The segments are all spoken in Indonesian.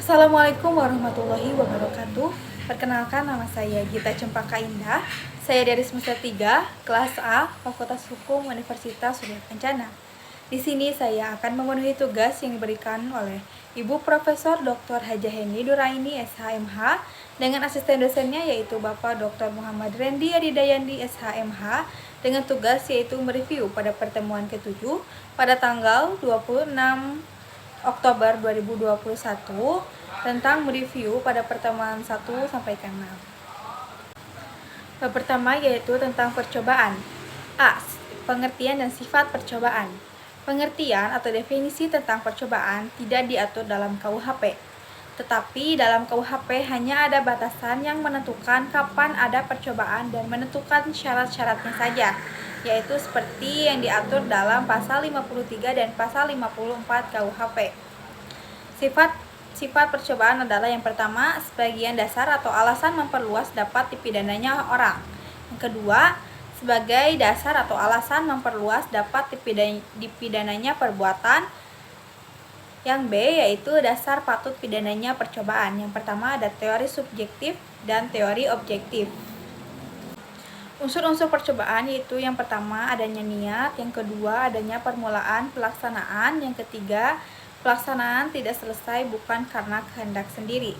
Assalamualaikum warahmatullahi wabarakatuh. Perkenalkan, nama saya Gita Cempaka Indah. Saya dari semester 3, kelas A, Fakultas Hukum Universitas Surya Kencana. Di sini saya akan memenuhi tugas yang diberikan oleh Ibu Profesor Dr. Hajah Hendy Duraini SHMH dengan asisten dosennya yaitu Bapak Dr. Muhammad Rendi Adidayandi SHMH dengan tugas yaitu mereview pada pertemuan ke-7 pada tanggal 26 Oktober 2021 tentang mereview pada pertemuan 1 sampai ke 6. Bab pertama yaitu tentang percobaan. A. Pengertian dan sifat percobaan. Pengertian atau definisi tentang percobaan tidak diatur dalam KUHP. Tetapi dalam KUHP hanya ada batasan yang menentukan kapan ada percobaan dan menentukan syarat-syaratnya saja, yaitu seperti yang diatur dalam pasal 53 dan pasal 54 KUHP. Sifat percobaan adalah yang pertama, sebagian dasar atau alasan memperluas dapat dipidananya orang. Yang kedua, sebagai dasar atau alasan memperluas dapat dipidananya perbuatan. Yang B yaitu dasar patut pidananya percobaan. Yang pertama ada teori subjektif dan teori objektif. Unsur-unsur percobaan yaitu yang pertama adanya niat, yang kedua adanya permulaan pelaksanaan, yang ketiga pelaksanaan tidak selesai bukan karena kehendak sendiri.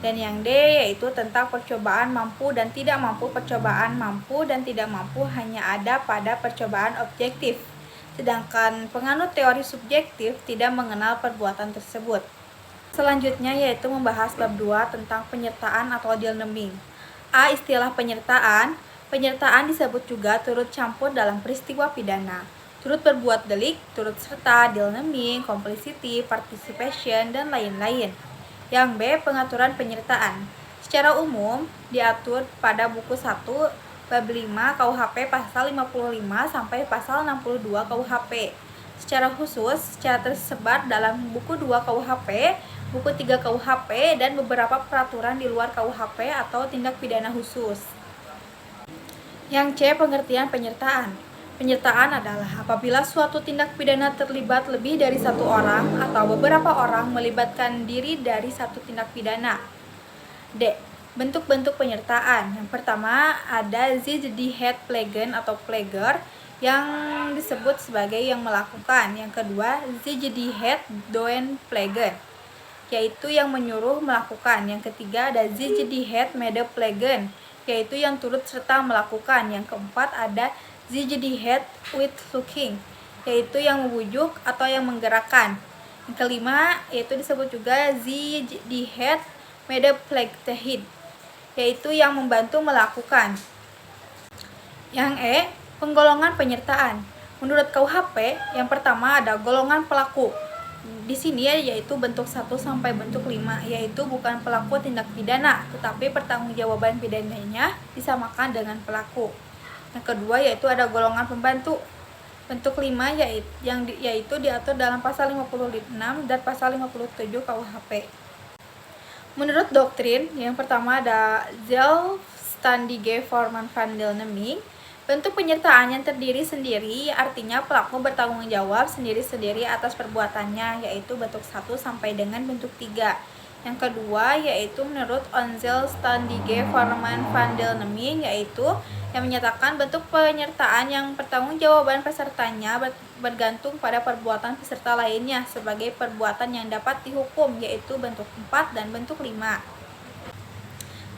Dan yang D yaitu tentang percobaan mampu dan tidak mampu. Percobaan mampu dan tidak mampu hanya ada pada percobaan objektif. Sedangkan penganut teori subjektif tidak mengenal perbuatan tersebut. Selanjutnya yaitu membahas bab 2 tentang penyertaan atau deal naming. A. Istilah penyertaan. Penyertaan disebut juga turut campur dalam peristiwa pidana, turut berbuat delik, turut serta, deal naming, complicity, participation, dan lain-lain. Yang B. Pengaturan penyertaan. Secara umum diatur pada buku 1 bab 5 KUHP pasal 55 sampai pasal 62 KUHP. Secara khusus secara tersebar dalam buku 2 KUHP, buku 3 KUHP, dan beberapa peraturan di luar KUHP atau tindak pidana khusus. Yang C. Pengertian penyertaan. Penyertaan adalah apabila suatu tindak pidana terlibat lebih dari satu orang atau beberapa orang melibatkan diri dari satu tindak pidana. D. Bentuk-bentuk penyertaan. Yang pertama ada Zijdighedplegen atau pleger yang disebut sebagai yang melakukan. Yang kedua Zijdigheddoenplegen yaitu yang menyuruh melakukan. Yang ketiga ada Zijdighedmedeplegen yaitu yang turut serta melakukan. Yang keempat ada Zijdighedwitvoering yaitu yang membujuk atau yang menggerakkan. Yang kelima yaitu disebut juga Zijdighedmedeplegtheid yaitu yang membantu melakukan. Yang E. Penggolongan penyertaan. Menurut KUHP, yang pertama ada golongan pelaku. Di sini yaitu bentuk 1 sampai bentuk 5, yaitu bukan pelaku tindak pidana, tetapi pertanggungjawaban pidananya disamakan dengan pelaku. Yang kedua yaitu ada golongan pembantu. Bentuk 5 yaitu diatur dalam pasal 56 dan pasal 57 KUHP. Menurut doktrin, yang pertama ada zelfstandige vormen van deelneming. Bentuk penyertaan yang terdiri sendiri artinya pelaku bertanggung jawab sendiri-sendiri atas perbuatannya, yaitu bentuk 1 sampai dengan bentuk 3. Yang kedua yaitu menurut onzelfstandige vormen van deelneming, yaitu yang menyatakan bentuk penyertaan yang pertanggungjawaban pesertanya bergantung pada perbuatan peserta lainnya sebagai perbuatan yang dapat dihukum, yaitu bentuk 4 dan bentuk 5.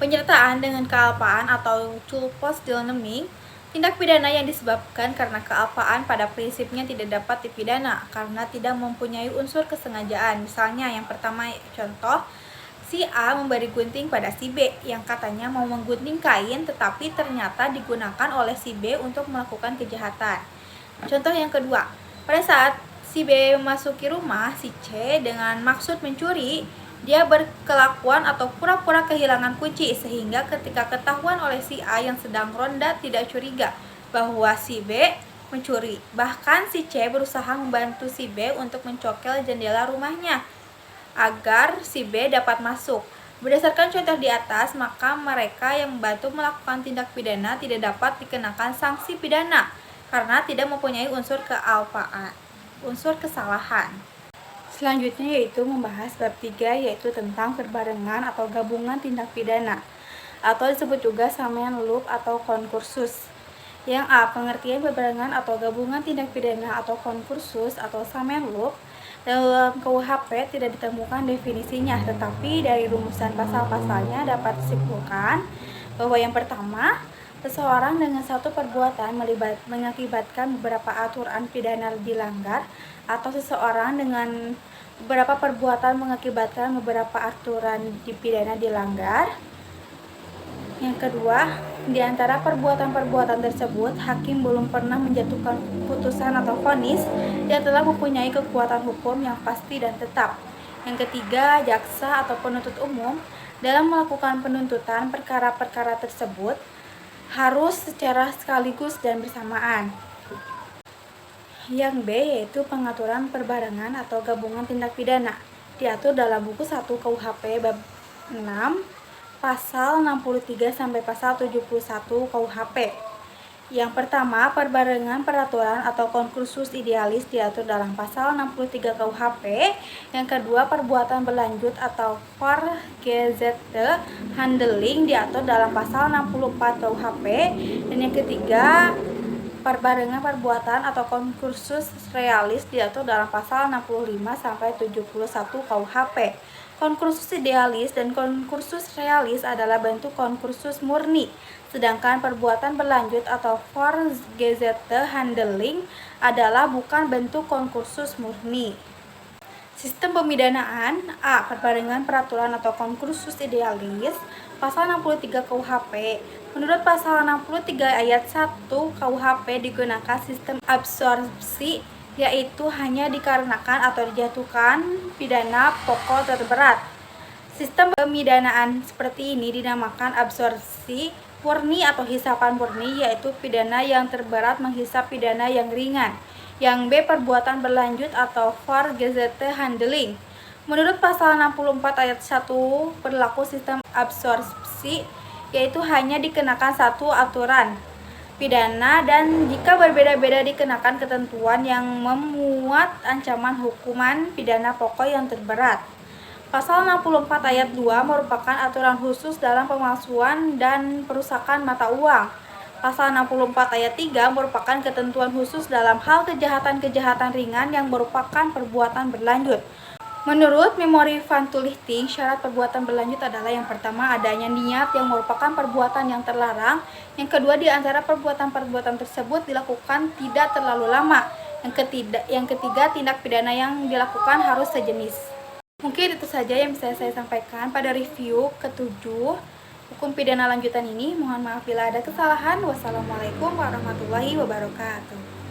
Penyertaan dengan kealpaan atau culposdeelneming, tindak pidana yang disebabkan karena kealpaan pada prinsipnya tidak dapat dipidana karena tidak mempunyai unsur kesengajaan. Misalnya yang pertama contoh, si A memberi gunting pada si B yang katanya mau menggunting kain tetapi ternyata digunakan oleh si B untuk melakukan kejahatan. Contoh yang kedua, pada saat si B memasuki rumah si C dengan maksud mencuri, dia berkelakuan atau pura-pura kehilangan kunci sehingga ketika ketahuan oleh si A yang sedang ronda tidak curiga bahwa si B mencuri. Bahkan si C berusaha membantu si B untuk mencokel jendela rumahnya agar si B dapat masuk. Berdasarkan contoh di atas, maka mereka yang membantu melakukan tindak pidana tidak dapat dikenakan sanksi pidana karena tidak mempunyai unsur kealpaan, unsur kesalahan. Selanjutnya yaitu membahas bab 3, yaitu tentang perbarengan atau gabungan tindak pidana, atau disebut juga samian loop atau konkursus. Yang A. Pengertian perbarengan atau gabungan tindak pidana atau konkursus atau samian loop. Dalam KUHP tidak ditemukan definisinya, tetapi dari rumusan pasal-pasalnya dapat disimpulkan bahwa yang pertama, seseorang dengan satu perbuatan mengakibatkan beberapa aturan pidana dilanggar, atau seseorang dengan beberapa perbuatan mengakibatkan beberapa aturan pidana dilanggar. Yang kedua, di antara perbuatan-perbuatan tersebut, hakim belum pernah menjatuhkan putusan atau vonis yang telah mempunyai kekuatan hukum yang pasti dan tetap. Yang ketiga, jaksa atau penuntut umum dalam melakukan penuntutan perkara-perkara tersebut harus secara sekaligus dan bersamaan. Yang B yaitu pengaturan perbarengan atau gabungan tindak pidana, diatur dalam buku 1 KUHP bab 6 pasal 63 sampai pasal 71 KUHP. Yang pertama, perbarengan peraturan atau konkursus idealis diatur dalam pasal 63 KUHP. Yang kedua, perbuatan berlanjut atau Vorgesetzte Handling diatur dalam pasal 64 KUHP. Dan yang ketiga, perbarengan perbuatan atau konkursus realis diatur dalam pasal 65 sampai 71 KUHP. Konkursus idealis dan konkursus realis adalah bentuk konkursus murni, sedangkan perbuatan berlanjut atau Vorgesetzte Handling adalah bukan bentuk konkursus murni. Sistem pemidanaan A. Perbarengan peraturan atau konkursus idealis. Pasal 63 KUHP. Menurut pasal 63 ayat 1 KUHP digunakan sistem absorpsi, yaitu hanya dikarenakan atau dijatuhkan pidana pokok terberat. Sistem pemidanaan seperti ini dinamakan absorpsi murni atau hisapan murni, yaitu pidana yang terberat menghisap pidana yang ringan. Yang B. Perbuatan berlanjut atau Vorgesetzte Handling. Menurut pasal 64 ayat 1 berlaku sistem absorpsi, yaitu hanya dikenakan satu aturan pidana dan jika berbeda-beda dikenakan ketentuan yang memuat ancaman hukuman pidana pokok yang terberat. Pasal 64 ayat 2 merupakan aturan khusus dalam pemalsuan dan perusakan mata uang. Pasal 64 ayat 3 merupakan ketentuan khusus dalam hal kejahatan-kejahatan ringan yang merupakan perbuatan berlanjut. Menurut Memori van Toelichting, syarat perbuatan berlanjut adalah yang pertama, adanya niat yang merupakan perbuatan yang terlarang. Yang kedua, di antara perbuatan-perbuatan tersebut dilakukan tidak terlalu lama. Yang ketiga, tindak pidana yang dilakukan harus sejenis. Mungkin itu saja yang bisa saya sampaikan pada review ke-7 hukum pidana lanjutan ini. Mohon maaf bila ada kesalahan. Wassalamualaikum warahmatullahi wabarakatuh.